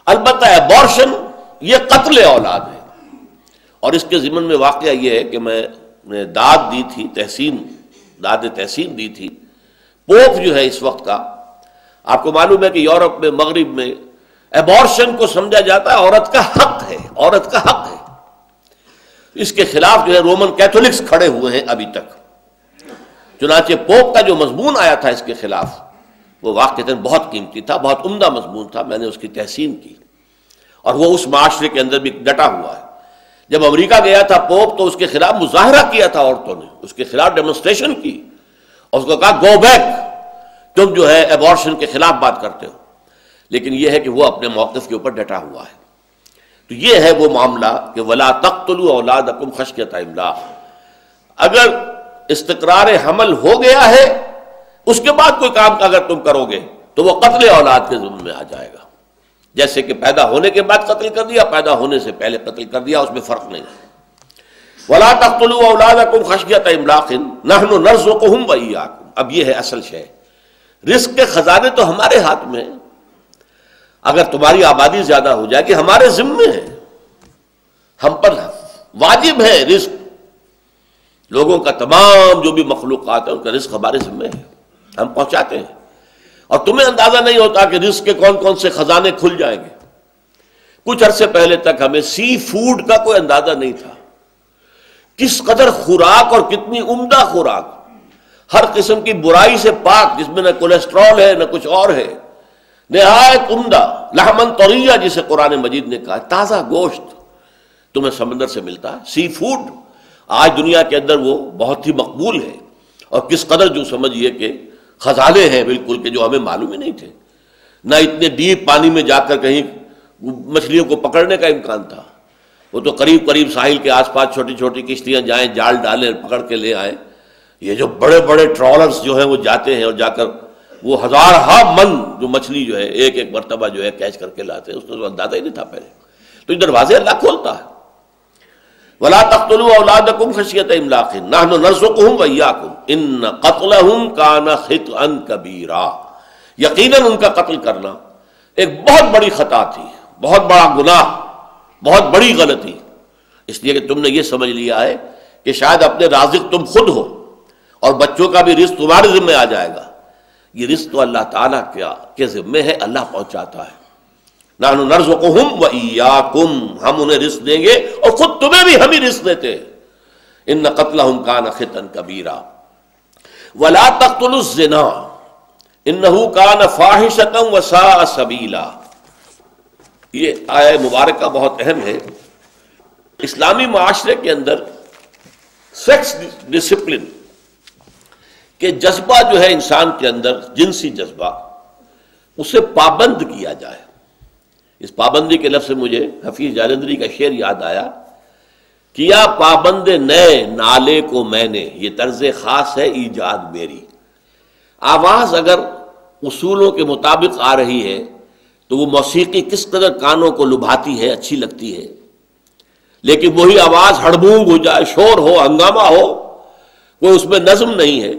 البتہ ایبورشن یہ قتل اولاد ہے، اور اس کے ضمن میں واقعہ یہ ہے کہ میں نے داد دی تھی، داد تحسین دی تھی۔ پوپ جو ہے اس وقت کا، آپ کو معلوم ہے کہ یورپ میں، مغرب میں ایبورشن کو سمجھا جاتا ہے عورت کا حق ہے، عورت کا حق ہے۔ اس کے خلاف جو ہے رومن کیتھولکس کھڑے ہوئے ہیں ابھی تک۔ چنانچہ پوپ کا جو مضمون آیا تھا اس کے خلاف، وہ واقعتاً بہت قیمتی تھا، بہت عمدہ مضمون تھا، میں نے اس کی تحسین کی، اور وہ اس معاشرے کے اندر بھی ڈٹا ہوا ہے۔ جب امریکہ گیا تھا پوپ تو اس کے خلاف مظاہرہ کیا تھا عورتوں نے، اس کے خلاف ڈیمونسٹریشن کی، اور اس کو کہا گو بیک، تم جو ہے ایبورشن کے خلاف بات کرتے ہو۔ لیکن یہ ہے کہ وہ اپنے موقف کے اوپر ڈٹا ہوا ہے۔ تو یہ ہے وہ معاملہ کہ وَلَا تَقْتُلُوا أَوْلَادَكُمْ خَشْيَةَ إِمْلَاقٍ، اگر استقرار حمل ہو گیا ہے اس کے بعد کوئی کام اگر تم کرو گے تو وہ قتل اولاد کے ضمن میں آ جائے گا، جیسے کہ پیدا ہونے کے بعد قتل کر دیا، پیدا ہونے سے پہلے قتل کر دیا، اس میں فرق نہیں۔ وَلَا تَقْتُلُوا أَوْلَادَكُمْ خَشْيَةَ إِمْلَاقٍ نَحْنُ نَرْزُقُهُمْ وَإِيَّاكُمْ۔ اب یہ ہے اصل شے، رزق کے خزانے تو ہمارے ہاتھ میں ہیں، اگر تمہاری آبادی زیادہ ہو جائے گی ہمارے ذمے ہے، ہم پر واجب ہے رزق، لوگوں کا تمام جو بھی مخلوقات ہے ان کا رزق ہمارے ذمے ہے، ہم پہنچاتے ہیں، اور تمہیں اندازہ نہیں ہوتا کہ رزق کے کون کون سے خزانے کھل جائیں گے۔ کچھ عرصے پہلے تک ہمیں سی فوڈ کا کوئی اندازہ نہیں تھا، کس قدر خوراک اور کتنی عمدہ خوراک، ہر قسم کی برائی سے پاک، جس میں نہ کولیسٹرول ہے نہ کچھ اور ہے، نہایت عمدہ لحمن طریہ جسے قرآن مجید نے کہا، تازہ گوشت تمہیں سمندر سے ملتا ہے۔ سی فوڈ آج دنیا کے اندر وہ بہت ہی مقبول ہے، اور کس قدر جو سمجھئے کہ خزانے ہیں بالکل کہ جو ہمیں معلوم ہی نہیں تھے، نہ اتنے ڈیپ پانی میں جا کر کہیں مچھلیوں کو پکڑنے کا امکان تھا، وہ تو قریب قریب ساحل کے آس پاس چھوٹی چھوٹی کشتیاں جائیں، جال ڈالیں، پکڑ کے لے آئیں۔ یہ جو بڑے بڑے ٹرالرز جو ہیں وہ جاتے ہیں اور جا کر وہ ہزارہا من جو مچھلی جو ہے ایک ایک مرتبہ جو ہے کیچ کر کے لاتے ہیں، اس کو اندازہ ہی نہیں تھا پہلے۔ تو یہ دروازے اللہ کھولتا ہے۔ وَلَا تَقْتُلُوا أَوْلَادَكُمْ خَشْيَةَ إِمْلَاقٍ نَحْنُ نَرْزُقُهُمْ وَإِيَّاكُمْ إِنَّ قَتْلَهُمْ كَانَ خِطْئًا كَبِيرًا، یقیناً ان کا قتل کرنا ایک بہت بڑی خطا تھی، بہت بڑا گناہ، بہت بڑی غلطی، اس لیے کہ تم نے یہ سمجھ لیا ہے کہ شاید اپنے رازق تم خود ہو اور بچوں کا بھی رزق تمہارے ذمہ آ جائے گا۔ یہ رزق تو اللہ تعالیٰ کے ذمہ ہے، اللہ پہنچاتا ہے۔ نحن نرزقهم وإياكم، ہم انہیں رزق دیں گے اور خود تمہیں بھی ہم ہی رزق دیتے ہیں۔ ان قتلهم كان خطئا كبيرا ولا تقتلوا الزنا انه كان فاحشة وساء سبيلا۔ یہ آیہ مبارکہ بہت اہم ہے۔ اسلامی معاشرے کے اندر سیکس ڈسپلن کہ جذبہ جو ہے انسان کے اندر، جنسی جذبہ، اسے پابند کیا جائے۔ اس پابندی کے لفظ سے مجھے حفیظ جالندری کا شعر یاد آیا، کیا پابند نئے نالے کو میں نے، یہ طرز خاص ہے ایجاد میری۔ آواز اگر اصولوں کے مطابق آ رہی ہے تو وہ موسیقی کس قدر کانوں کو لبھاتی ہے، اچھی لگتی ہے، لیکن وہی آواز ہڑبونگ ہو جائے، شور ہو، ہنگامہ ہو، کوئی اس میں نظم نہیں ہے،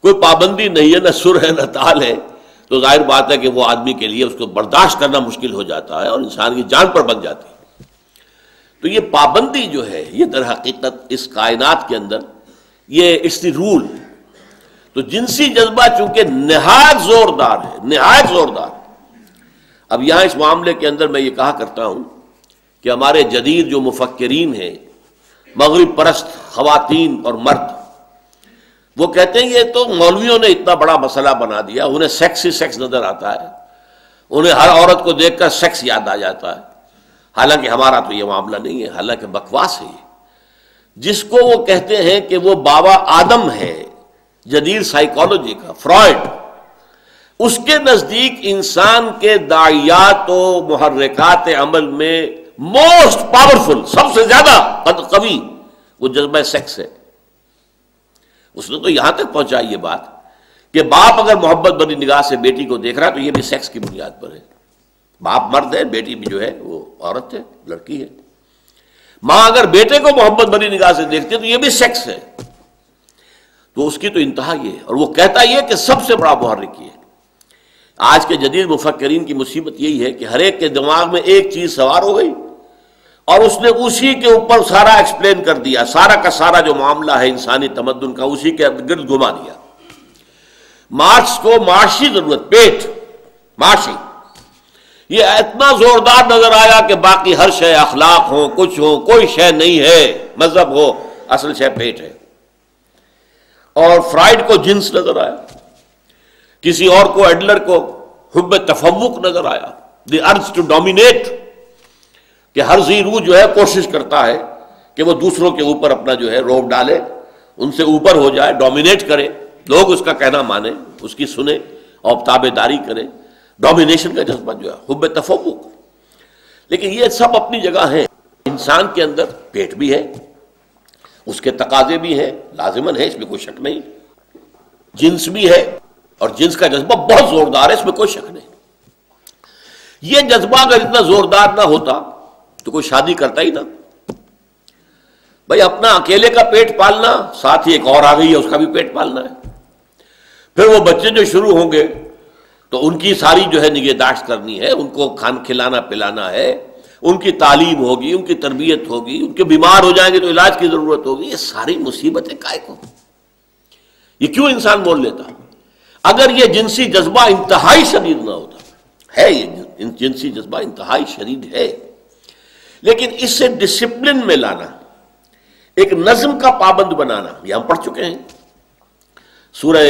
کوئی پابندی نہیں ہے، نہ سر ہے نہ تال ہے، تو ظاہر بات ہے کہ وہ آدمی کے لیے اس کو برداشت کرنا مشکل ہو جاتا ہے اور انسان کی جان پر بن جاتی ہے۔ تو یہ پابندی جو ہے یہ در حقیقت اس کائنات کے اندر یہ اٹس دی رول۔ تو جنسی جذبہ چونکہ نہایت زوردار ہے، نہایت زوردار۔ اب یہاں اس معاملے کے اندر میں یہ کہا کرتا ہوں کہ ہمارے جدید جو مفکرین ہیں، مغرب پرست خواتین اور مرد، وہ کہتے ہیں یہ تو مولویوں نے اتنا بڑا مسئلہ بنا دیا، انہیں سیکس ہی سیکس نظر آتا ہے، انہیں ہر عورت کو دیکھ کر سیکس یاد آ جاتا ہے۔ حالانکہ ہمارا تو یہ معاملہ نہیں ہے، حالانکہ بکواس ہے یہ۔ جس کو وہ کہتے ہیں کہ وہ بابا آدم ہے جدید سائیکالوجی کا، فرائڈ، اس کے نزدیک انسان کے داعیات و محرکات عمل میں موسٹ پاورفل، سب سے زیادہ قوی وہ جذبہ سیکس ہے۔ اس نے تو یہاں تک پہنچائی یہ بات کہ باپ اگر محبت بھری نگاہ سے بیٹی کو دیکھ رہا ہے تو یہ بھی سیکس کی بنیاد پر ہے۔ باپ مرد ہے، بیٹی بھی جو ہے وہ عورت ہے، لڑکی ہے۔ ماں اگر بیٹے کو محبت بھری نگاہ سے دیکھتی ہے تو یہ بھی سیکس ہے۔ تو اس کی تو انتہا یہ ہے، اور وہ کہتا یہ کہ سب سے بڑا محرک یہ ہے۔ آج کے جدید مفکرین کی مصیبت یہی ہے کہ ہر ایک کے دماغ میں ایک چیز سوار ہو گئی اور اس نے اسی کے اوپر سارا ایکسپلین کر دیا، سارا کا سارا جو معاملہ ہے انسانی تمدن کا اسی کے گرد گھما دیا۔ مارکس کو معاشی ضرورت، پیٹ معاشی، یہ اتنا زوردار نظر آیا کہ باقی ہر شے اخلاق ہو، کچھ ہو، کوئی شے نہیں ہے، مذہب ہو، اصل شے پیٹ ہے۔ اور فرائڈ کو جنس نظر آیا، کسی اور کو ایڈلر کو حب تفوق نظر آیا، دی ارج ٹو ڈومینیٹ، کہ ہر ذی روح جو ہے کوشش کرتا ہے کہ وہ دوسروں کے اوپر اپنا جو ہے روب ڈالے، ان سے اوپر ہو جائے، ڈومینیٹ کرے، لوگ اس کا کہنا مانے، اس کی سنیں اور تابع داری کرے، ڈومینیشن کا جذبہ جو ہے، حب تفوق۔ لیکن یہ سب اپنی جگہ ہیں، انسان کے اندر پیٹ بھی ہے، اس کے تقاضے بھی ہیں، لازماً ہے، اس میں کوئی شک نہیں، جنس بھی ہے اور جنس کا جذبہ بہت زوردار ہے، اس میں کوئی شک نہیں۔ یہ جذبہ اگر اتنا زوردار نہ ہوتا تو کوئی شادی کرتا ہی نہ۔ بھائی اپنا اکیلے کا پیٹ پالنا، ساتھ ہی ایک اور آ گئی ہے، اس کا بھی پیٹ پالنا ہے، پھر وہ بچے جو شروع ہوں گے تو ان کی ساری جو ہے نگہداشت کرنی ہے، ان کو کھلانا پلانا ہے، ان کی تعلیم ہوگی، ان کی تربیت ہوگی، ان کے بیمار ہو جائیں گے تو علاج کی ضرورت ہوگی، یہ ساری مصیبتیں کائے کو؟ یہ کیوں انسان بول لیتا؟ اگر یہ جنسی جذبہ انتہائی شدید نہ ہوتا، ہے یہ جنسی جذبہ انتہائی شدید ہے، لیکن اس سے ڈسپلن میں لانا، ایک نظم کا پابند بنانا، یہ ہم پڑھ چکے ہیں سورہ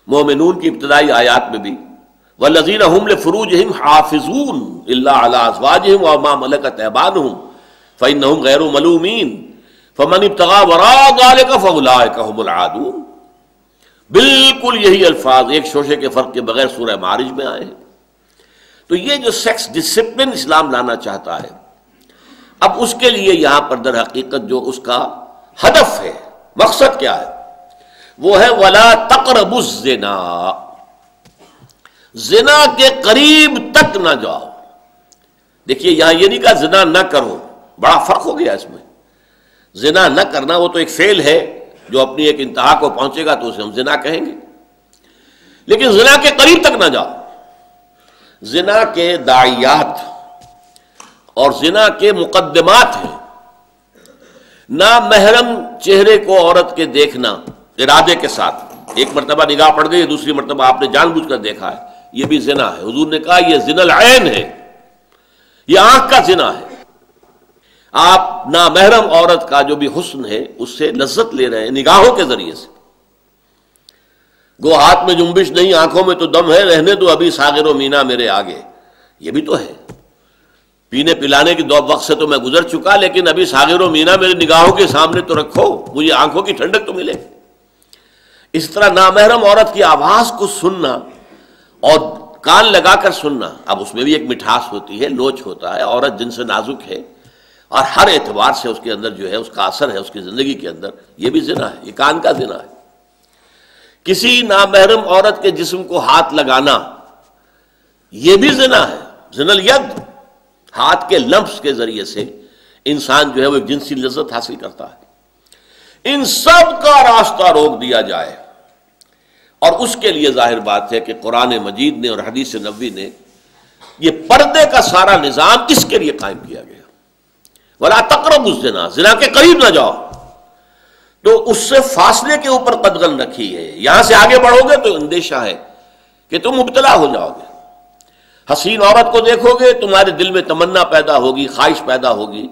مومنون کی ابتدائی آیات میں بھی، والذین هم لفروجہم حافظون الا علی ازواجہم وما ملکت ایمانہم فانہم غیر ملومین فمن ابتغى وراء ذلک فاولئک هم العادون۔ بالکل یہی الفاظ ایک شوشے کے فرق کے بغیر سورہ معارج میں آئے ہیں۔ تو یہ جو سیکس ڈسپلن اسلام لانا چاہتا ہے، اب اس کے لیے یہاں پر در حقیقت جو اس کا ہدف ہے، مقصد کیا ہے؟ وہ ہے وَلَا تَقْرَبُوا الزِّنَا، زنا کے قریب تک نہ جاؤ۔ دیکھیے یہاں یہ نہیں کہا زنا نہ کرو، بڑا فرق ہو گیا اس میں۔ زنا نہ کرنا وہ تو ایک فعل ہے جو اپنی ایک انتہا کو پہنچے گا تو اسے ہم زنا کہیں گے، لیکن زنا کے قریب تک نہ جاؤ۔ زنا کے داعیات اور زنا کے مقدمات ہیں، نامحرم چہرے کو عورت کے دیکھنا ارادے کے ساتھ، ایک مرتبہ نگاہ پڑ گئی، دوسری مرتبہ آپ نے جان بوجھ کر دیکھا ہے، یہ بھی زنا ہے۔ حضور نے کہا یہ زنا العین ہے، یہ آنکھ کا زنا ہے۔ آپ نامحرم عورت کا جو بھی حسن ہے اس سے لذت لے رہے ہیں نگاہوں کے ذریعے سے۔ گو ہاتھ میں جنبش نہیں، آنکھوں میں تو دم ہے، رہنے دو ابھی ساغر و مینا میرے آگے، یہ بھی تو ہے۔ پینے پلانے کی وقت سے تو میں گزر چکا، لیکن ابھی ساغر و مینا میرے نگاہوں کے سامنے تو رکھو، مجھے آنکھوں کی ٹھنڈک تو ملے۔ اس طرح نامحرم عورت کی آواز کو سننا اور کان لگا کر سننا، اب اس میں بھی ایک مٹھاس ہوتی ہے، لوچ ہوتا ہے، عورت جن سے نازک ہے اور ہر اعتبار سے اس کے اندر جو ہے اس کا اثر ہے اس کی زندگی کے اندر، یہ بھی زنا ہے، یہ کان کا زنا ہے۔ کسی نامحرم عورت کے جسم کو ہاتھ لگانا یہ بھی زنا ہے، زنا الید، ہاتھ کے لمس کے ذریعے سے انسان جو ہے وہ ایک جنسی لذت حاصل کرتا ہے۔ ان سب کا راستہ روک دیا جائے، اور اس کے لیے ظاہر بات ہے کہ قرآن مجید نے اور حدیث نبوی نے یہ پردے کا سارا نظام اس کے لیے قائم کیا گیا۔ وَلَا تَقْرَبُوا الزِّنَا، زنا کے قریب نہ جاؤ، تو اس سے فاصلے کے اوپر قدغن رکھی ہے۔ یہاں سے آگے بڑھو گے تو اندیشہ ہے کہ تم مبتلا ہو جاؤ گے۔ حسین عورت کو دیکھو گے تمہارے دل میں تمنا پیدا ہوگی، خواہش پیدا ہوگی،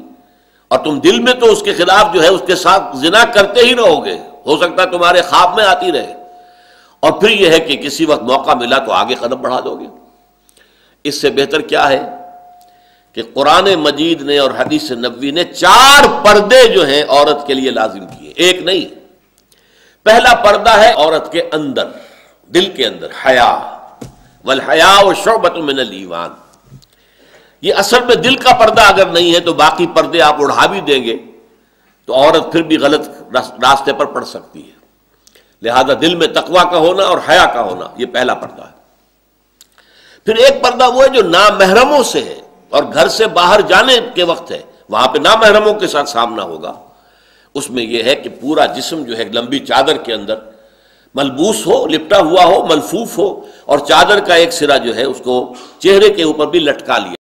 اور تم دل میں تو اس کے خلاف جو ہے اس کے ساتھ زنا کرتے ہی رہو گے، ہو سکتا ہے تمہارے خواب میں آتی رہے، اور پھر یہ ہے کہ کسی وقت موقع ملا تو آگے قدم بڑھا دو گے۔ اس سے بہتر کیا ہے کہ قرآن مجید نے اور حدیث نبوی نے 4 پردے جو ہیں عورت کے لیے لازم کیے، ایک نہیں۔ پہلا پردہ ہے عورت کے اندر، دل کے اندر، حیا، والحیاء شعبۃ من الایمان۔ یہ اصل میں دل کا پردہ اگر نہیں ہے تو باقی پردے آپ اڑا بھی دیں گے تو عورت پھر بھی غلط راستے پر پڑ سکتی ہے۔ لہذا دل میں تقویٰ کا ہونا اور حیا کا ہونا یہ پہلا پردہ ہے۔ پھر ایک پردہ وہ ہے جو نامحرموں سے ہے اور گھر سے باہر جانے کے وقت ہے، وہاں پہ نامحرموں کے ساتھ سامنا ہوگا۔ اس میں یہ ہے کہ پورا جسم جو ہے لمبی چادر کے اندر ملبوس ہو، لپٹا ہوا ہو، ملفوف ہو، اور چادر کا ایک سرا جو ہے اس کو چہرے کے اوپر بھی لٹکا لیا۔